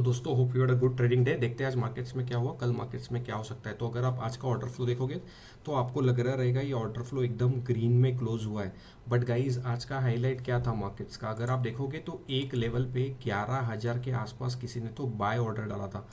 दोस्तों hope you had a good trading day. देखते हैं आज मार्केट्स में क्या हुआ, कल मार्केट्स में क्या हो सकता है। तो अगर आप आज का ऑर्डर फ्लो देखोगे तो आपको लग रहा रहेगा ये ऑर्डर फ्लो एकदम ग्रीन में क्लोज हुआ है। बट गाइज आज का हाईलाइट क्या था मार्केट्स का, अगर आप देखोगे तो एक लेवल पे 11,000 के आसपास किसी ने तो बाय ऑर्डर डाला था।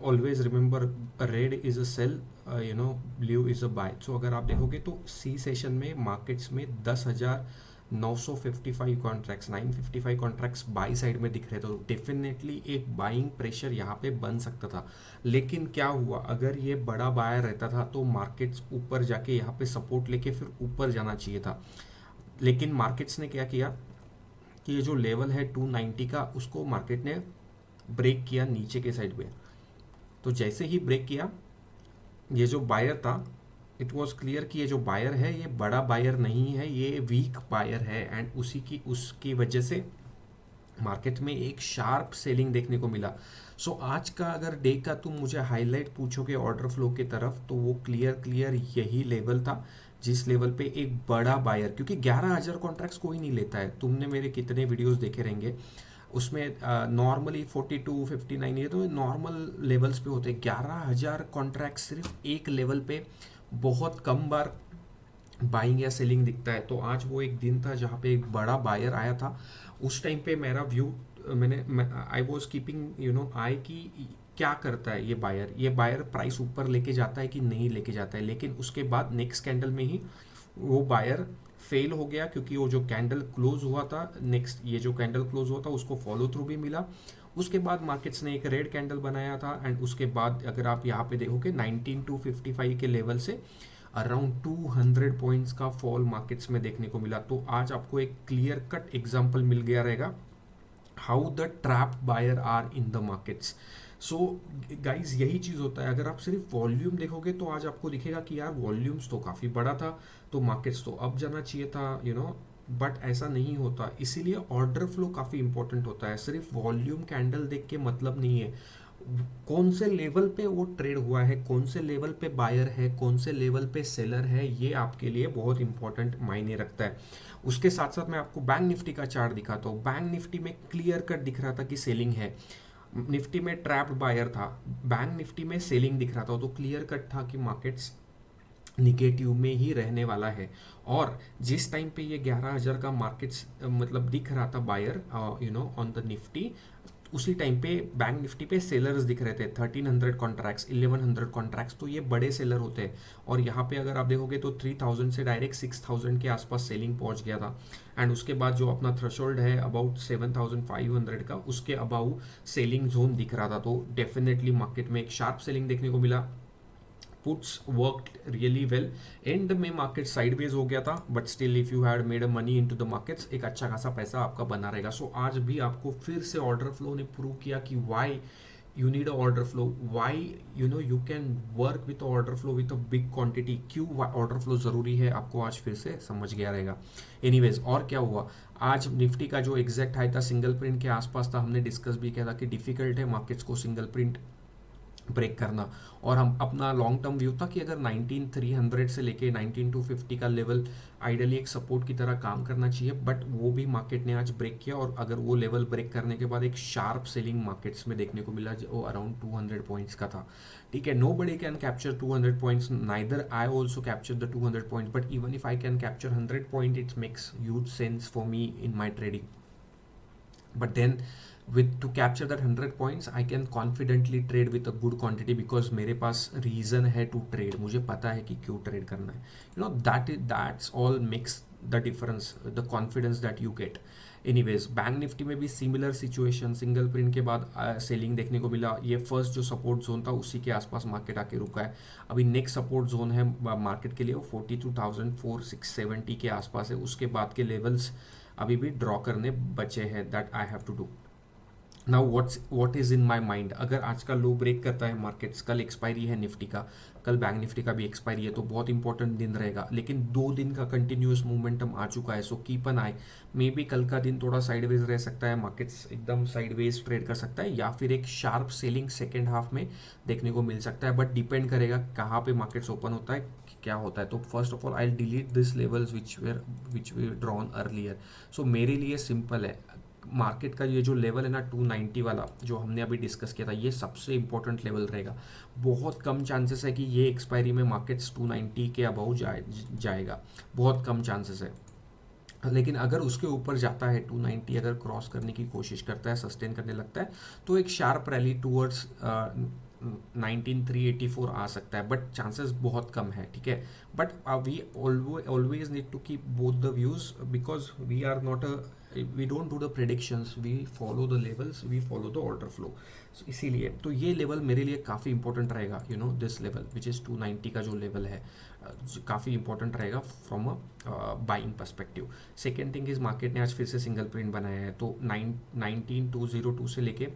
Always remember, red is a sell, blue is a buy. So अगर आप देखोगे तो सी सेशन में मार्केट्स में 10,955 कॉन्ट्रैक्ट्स, 955 कॉन्ट्रैक्ट्स बाई साइड में दिख रहे थे। तो डेफिनेटली एक बाइंग प्रेशर यहाँ पे बन सकता था। लेकिन क्या हुआ, अगर ये बड़ा बायर रहता था तो मार्केट्स ऊपर जाके यहाँ पे सपोर्ट लेके फिर ऊपर जाना चाहिए था। लेकिन मार्केट्स ने क्या किया कि ये जो लेवल है 290 का, उसको मार्केट ने ब्रेक किया नीचे के साइड पे। तो जैसे ही ब्रेक किया, ये जो बायर था, इट वॉज क्लियर कि ये जो बायर है ये बड़ा बायर नहीं है, ये वीक बायर है। एंड उसकी वजह से मार्केट में एक शार्प सेलिंग देखने को मिला। सो आज का अगर डे का तुम मुझे हाईलाइट पूछोगे ऑर्डर फ्लो की तरफ, तो वो क्लियर क्लियर यही लेवल था जिस लेवल पे एक बड़ा बायर, क्योंकि 11,000 कॉन्ट्रैक्ट्स कोई नहीं लेता है। तुमने मेरे कितने वीडियोस देखे रहेंगे, उसमें नॉर्मली 42 59 ये तो नॉर्मल लेवल्स पे होते हैं। 11,000 कॉन्ट्रैक्ट सिर्फ एक लेवल पे बहुत कम बार बाइंग या सेलिंग दिखता है। तो आज वो एक दिन था जहाँ पे एक बड़ा बायर आया था। उस टाइम पे मेरा व्यू, आई वॉज कीपिंग आई कि क्या करता है ये बायर प्राइस ऊपर लेके जाता है कि नहीं लेके जाता है। लेकिन उसके बाद नेक्स्ट कैंडल में ही वो बायर फेल हो गया, क्योंकि वो जो कैंडल क्लोज हुआ था, नेक्स्ट ये जो कैंडल क्लोज हुआ था उसको फॉलो थ्रू भी मिला। उसके बाद मार्केट्स ने एक रेड कैंडल बनाया था। एंड उसके बाद अगर आप यहाँ पे देखोगे 19,255 के लेवल से अराउंड 200 पॉइंट्स का फॉल मार्केट्स में देखने को मिला। तो आज आपको एक क्लियर कट एग्जांपल मिल गया रहेगा how the trap buyer are in the markets. So guys यही चीज़ होता है। अगर आप सिर्फ वॉल्यूम देखोगे तो आज आपको दिखेगा कि यार वॉल्यूम्स तो काफ़ी बड़ा था, तो मार्केट्स तो अब जाना चाहिए था, बट ऐसा नहीं होता। इसीलिए ऑर्डर फ्लो काफ़ी इंपॉर्टेंट होता है। सिर्फ वॉल्यूम कैंडल देख के मतलब नहीं है, कौन से लेवल पे वो ट्रेड हुआ है, कौन से लेवल पे बायर है, कौन से लेवल पे सेलर है, ये आपके लिए बहुत इंपॉर्टेंट मायने रखता है। उसके साथ साथ मैं आपको बैंक निफ्टी का चार्ट दिखाता हूँ। बैंक निफ्टी में क्लियर कट दिख रहा था कि सेलिंग है, निफ्टी में ट्रैप्ड बायर था, बैंक निफ्टी में सेलिंग दिख रहा था। तो क्लियर कट था कि मार्केट्स निगेटिव में ही रहने वाला है। और जिस टाइम पे ये 11,000 का मार्केट्स मतलब दिख रहा था बायर ऑन द निफ्टी, उसी टाइम पे बैंक निफ्टी पे सेलर्स दिख रहे थे 1,300 कॉन्ट्रैक्ट्स, 1,100 कॉन्ट्रैक्ट्स। तो ये बड़े सेलर होते हैं। और यहाँ पे अगर आप देखोगे तो 3,000 से डायरेक्ट 6,000 के आसपास सेलिंग पहुंच गया था। एंड उसके बाद जो अपना थ्रेशोल्ड है अबाउट 7,500 का, उसके अबाउ सेलिंग जोन दिख रहा था। तो डेफिनेटली मार्केट में एक शार्प सेलिंग देखने को मिला। Puts worked really well. And में मार्केट साइडवेज हो गया था, but still if you had made a money into the markets, एक अच्छा खासा पैसा आपका बना रहेगा। सो आज भी आपको फिर से ऑर्डर फ्लो ने प्रूव किया कि why you need a order flow, why you can work with order flow with a big quantity, क्यों ऑर्डर फ्लो ज़रूरी है, आपको आज फिर से समझ गया रहेगा। एनीवेज, और क्या हुआ आज निफ्टी का जो एग्जैक्ट हाई था सिंगल प्रिंट के आसपास था। हमने डिस्कस भी किया था कि डिफिकल्ट है मार्केट्स को सिंगल प्रिंट ब्रेक करना। और हम अपना लॉन्ग टर्म व्यू था कि अगर 19,300 से लेके 19,250 का लेवल आइडियली एक सपोर्ट की तरह काम करना चाहिए, बट वो भी मार्केट ने आज ब्रेक किया। और अगर वो लेवल ब्रेक करने के बाद एक शार्प सेलिंग मार्केट्स में देखने को मिला जो अराउंड 200 पॉइंट्स का था। ठीक है, nobody can capture 200 points, neither I also capture the 200 points, but even if I can capture 100 point it makes huge sense for me in my trading. But then with to capture that 100 points I can confidently trade with a good quantity, because मेरे पास reason है to trade, मुझे पता है कि क्यों trade करना है। that's all makes the difference, the confidence that you get. Anyways, bank nifty में भी सिमिलर सिचुएशन, सिंगल प्रिंट के बाद सेलिंग देखने को मिला। ये फर्स्ट जो सपोर्ट जोन था उसी के आसपास मार्केट आके रुका है। अभी नेक्स्ट सपोर्ट जोन है मार्केट के लिए वो 42,670 के आसपास है। उसके बाद के लेवल्स अभी भी ड्रॉ करने बचे हैं, that I have to do. Now what is in my mind, अगर आज का लो ब्रेक करता है मार्केट्स, कल एक्सपायरी है निफ्टी का, कल बैंक निफ्टी का भी एक्सपायरी है, तो बहुत इंपॉर्टेंट दिन रहेगा। लेकिन 2 दिन का कंटिन्यूस मोमेंटम आ चुका है, so keep an I. May be कल का दिन थोड़ा साइडवेज रह सकता है, मार्केट्स एकदम साइडवेज ट्रेड कर सकता है, या फिर एक शार्प सेलिंग सेकेंड हाफ में देखने को मिल सकता है। बट डिपेंड करेगा कहाँ पे मार्केट्स ओपन होता है, क्या होता है। तो first of all I delete this levels which we drawn earlier. So मेरे लिए सिंपल है, मार्केट का ये जो लेवल है ना 290 वाला जो हमने अभी डिस्कस किया था, ये सबसे इंपॉर्टेंट लेवल रहेगा। बहुत कम चांसेस है कि ये एक्सपायरी में मार्केट्स 290 के अबव जाएगा, बहुत कम चांसेस है। लेकिन अगर उसके ऊपर जाता है 290 अगर क्रॉस करने की कोशिश करता है, सस्टेन करने लगता है, तो एक शार्प रैली टूवर्ड्स 19384 आ सकता है, बट चांसेस बहुत कम है, ठीक है। But we always need to keep both the views, because we are not we don't do the predictions, we follow the levels, we follow the order flow. इसीलिए तो ये level मेरे लिए काफ़ी इंपॉर्टेंट रहेगा, you know this level which is 290 का जो level है काफ़ी इंपॉर्टेंट रहेगा from a buying perspective. Second thing is market ने आज फिर से सिंगल प्रिंट बनाया है, तो 19202 से लेके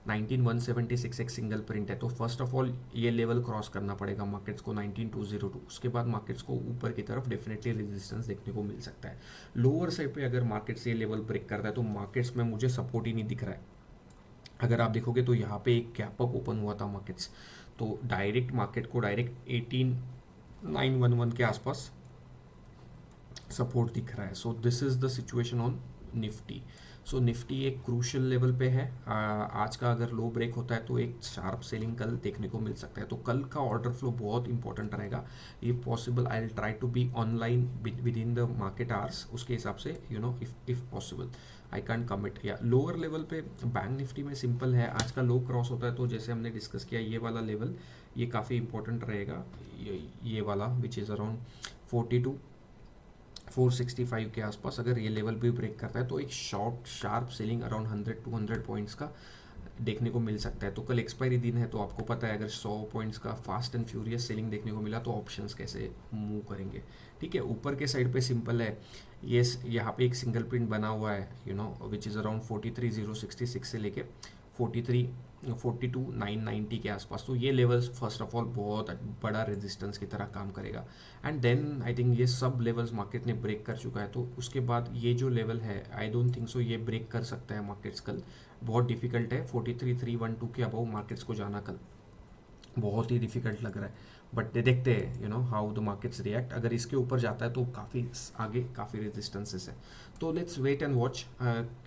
19176 एक सिंगल प्रिंट है। तो फर्स्ट ऑफ ऑल ये लेवल क्रॉस करना पड़ेगा मार्केट्स को 19202, उसके बाद मार्केट्स को ऊपर की तरफ डेफिनेटली रेजिस्टेंस देखने को मिल सकता है। लोअर साइड पे अगर मार्केट्स ये लेवल ब्रेक करता है तो मार्केट्स में मुझे सपोर्ट ही नहीं दिख रहा है। अगर आप देखोगे तो यहाँ पे एक गैप अप ओपन हुआ था मार्केट्स, तो डायरेक्ट मार्केट को डायरेक्ट 18911 के आसपास सपोर्ट दिख रहा है। So this is the situation on Nifty. So Nifty एक क्रूशियल लेवल पे है। आज का अगर लो ब्रेक होता है तो एक शार्प सेलिंग कल देखने को मिल सकता है, तो कल का ऑर्डर फ्लो बहुत इंपॉर्टेंट रहेगा। ये possible I will try to be online with in the market hours, उसके हिसाब से you know if possible I can commit. या लोअर लेवल पे बैंक निफ्टी में सिंपल है, आज का लो क्रॉस होता है तो जैसे हमने डिस्कस किया ये वाला लेवल ये काफ़ी इंपॉर्टेंट रहेगा, ये वाला विच इज़ अराउंड 465 के आसपास। अगर ये लेवल भी ब्रेक करता है तो एक short sharp selling around 100-200 points का देखने को मिल सकता है। तो कल एक्सपायरी दिन है, तो आपको पता है अगर 100 पॉइंट्स का फास्ट एंड फ्यूरियस सेलिंग देखने को मिला तो ऑप्शंस कैसे मूव करेंगे, ठीक है। ऊपर के साइड पे सिंपल है, ये यहाँ पे एक सिंगल प्रिंट बना हुआ है, you know which is around 43066 से लेके 42990 के आसपास। तो ये लेवल्स फर्स्ट ऑफ ऑल बहुत बड़ा रेजिस्टेंस की तरह काम करेगा। एंड देन आई थिंक ये सब लेवल्स मार्केट ने ब्रेक कर चुका है, तो उसके बाद ये जो लेवल है आई डोंट थिंक सो ये ब्रेक कर सकता है मार्केट्स कल, बहुत डिफिकल्ट है। 43312 के अबव मार्केट्स को जाना कल बहुत ही डिफिकल्ट लग रहा है। बट देखते हैं you know how the markets react. अगर इसके ऊपर जाता है तो काफ़ी आगे काफ़ी रेजिस्टेंसेस है, तो let's wait and watch.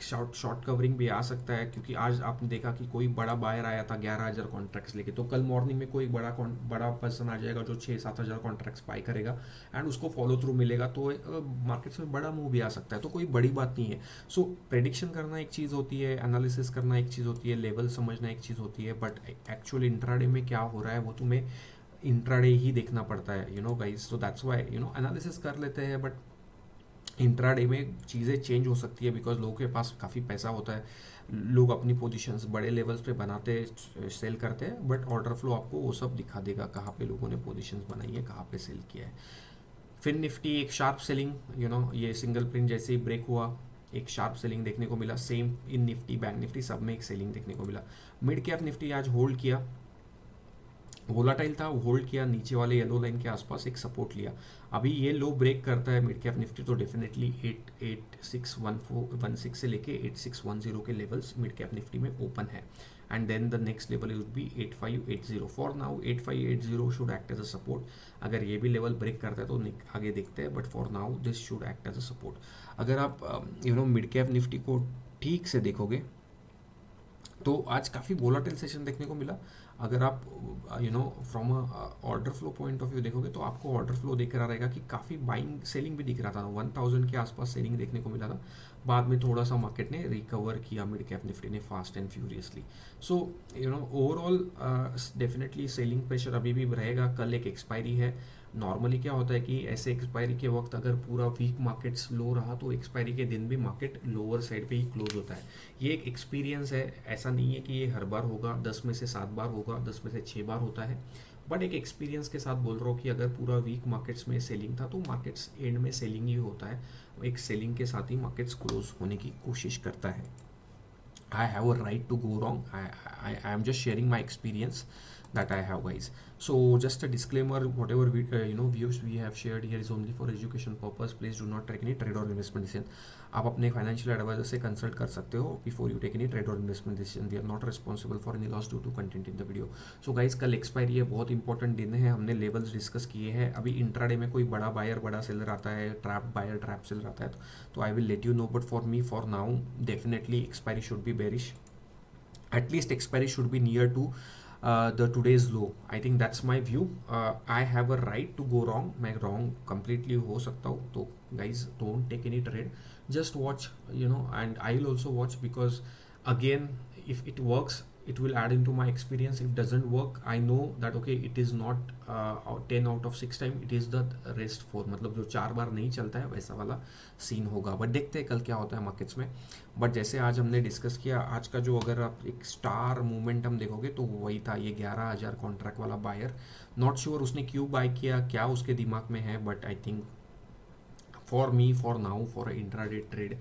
Short covering भी आ सकता है, क्योंकि आज आपने देखा कि कोई बड़ा बायर आया था 11,000 कॉन्ट्रैक्ट्स लेके, तो कल मॉर्निंग में कोई बड़ा पर्सन आ जाएगा जो 6-7 हज़ार कॉन्ट्रैक्ट्स बाय करेगा एंड उसको फॉलो थ्रू मिलेगा, तो मार्केट्स में बड़ा मूव भी आ सकता है, तो कोई बड़ी बात नहीं है। सो प्रेडिक्शन करना एक चीज़ होती है, एनालिसिस करना एक चीज़ होती है, लेवल समझना एक चीज़ होती है, बट एक्चुअल इंट्राडे में क्या हो रहा है वो तुम्हें इंट्राडे ही देखना पड़ता है, यू नो गाइस। तो that's why you know analysis कर लेते हैं, बट इंट्राडे में चीज़ें चेंज हो सकती है, बिकॉज लोगों के पास काफ़ी पैसा होता है, लोग अपनी पोजीशंस बड़े लेवल्स पे बनाते सेल करते हैं, बट ऑर्डर फ्लो आपको वो सब दिखा देगा कहाँ पे लोगों ने पोजीशंस बनाई है, कहाँ पे सेल किया है। फिर निफ्टी एक शार्प सेलिंग, यू नो ये सिंगल प्रिंट जैसे ही ब्रेक हुआ एक शार्प सेलिंग देखने को मिला। Same in Nifty, bank Nifty, सब में एक सेलिंग देखने को मिला। मिड कैप निफ्टी आज होल्ड किया, वोलाटाइल था, होल्ड किया, नीचे वाले येलो लाइन के आसपास एक सपोर्ट लिया। अभी ये लो ब्रेक करता है मिड कैप निफ्टी तो डेफिनेटली 861416 से लेके 8610 के लेवल्स मिड कैप निफ्टी में ओपन है। And then the next level would be 8580। For now 8580 should act as a support. अगर ये भी लेवल ब्रेक करता है तो आगे देखते हैं, but for now this should act as a support. अगर आप you know mid cap nifty को ठीक से देखोगे तो आज काफ़ी वोलाटाइल सेशन देखने को मिला। अगर आप you know from order flow point of view देखोगे तो आपको ऑर्डर फ्लो दिख रहा रहेगा कि काफ़ी बाइंग सेलिंग भी दिख रहा था, 1000 के आसपास सेलिंग देखने को मिला था। बाद में थोड़ा सा मार्केट ने रिकवर किया मिड कैप निफ्टी ने fast and furiously. So you know overall definitely selling pressure अभी भी रहेगा। कल एक एक्सपायरी है। नॉर्मली क्या होता है कि ऐसे एक्सपायरी के वक्त अगर पूरा वीक मार्केट लो रहा तो एक्सपायरी के दिन भी मार्केट लोअर साइड पे ही क्लोज होता है। ये एक एक्सपीरियंस है, ऐसा नहीं है कि ये हर बार होगा, 10 में से 7 बार होगा, 10 में से 6 बार होता है, बट एक एक्सपीरियंस के साथ बोल रहा हूँ कि अगर पूरा वीक मार्केट्स में सेलिंग था तो मार्केट्स एंड में सेलिंग ही होता है। एक सेलिंग के साथ ही मार्केट्स क्लोज होने की कोशिश करता है। I have a right to go wrong. I am just sharing my experience. that I have, guys. So just a disclaimer, whatever views we have shared here is only for education purpose. Please do not take any trade or investment decision. आप अपने financial adviser से consult कर सकते हो before you take any trade और investment decision. We are not responsible for any loss due to content in the video. So guys, कल expiry है, बहुत इंपॉर्टेंट दिन है. हमने लेवल्स डिस्कस किए हैं. अभी इंट्राडे में कोई बड़ा बायर बड़ा सेलर आता है, ट्रैप बायर ट्रैप सेलर आता है, तो I will let you know. But for me, for now, definitely expiry should be bearish. At least expiry should be near to the today's low. I think that's my view. I have a right to go wrong. मैं wrong completely हो सकता हूँ. तो guys, don't take any trade. Just watch, and I will also watch, because again, if it works, it will add into my experience. If it doesn't work, I know that okay, it is not 10 out of 6 time, it is the rest 4. मतलब जो 4 बार नहीं चलता है वैसा वाला scene होगा. But देखते हैं कल क्या होता है मार्केट्स में. बट जैसे आज हमने डिस्कस किया, आज का जो अगर आप एक स्टार मोमेंटम देखोगे तो वही था, ये 11,000 कॉन्ट्रैक्ट वाला बायर. नॉट श्योर उसने क्यों बाय किया, क्या उसके दिमाग में है, but I think for me, for now, for an intraday trade,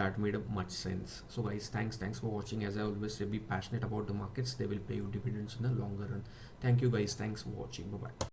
that made much sense. So guys, thanks for watching. As I always say, be passionate about the markets. They will pay you dividends in the longer run. Thank you guys, thanks for watching. Bye bye.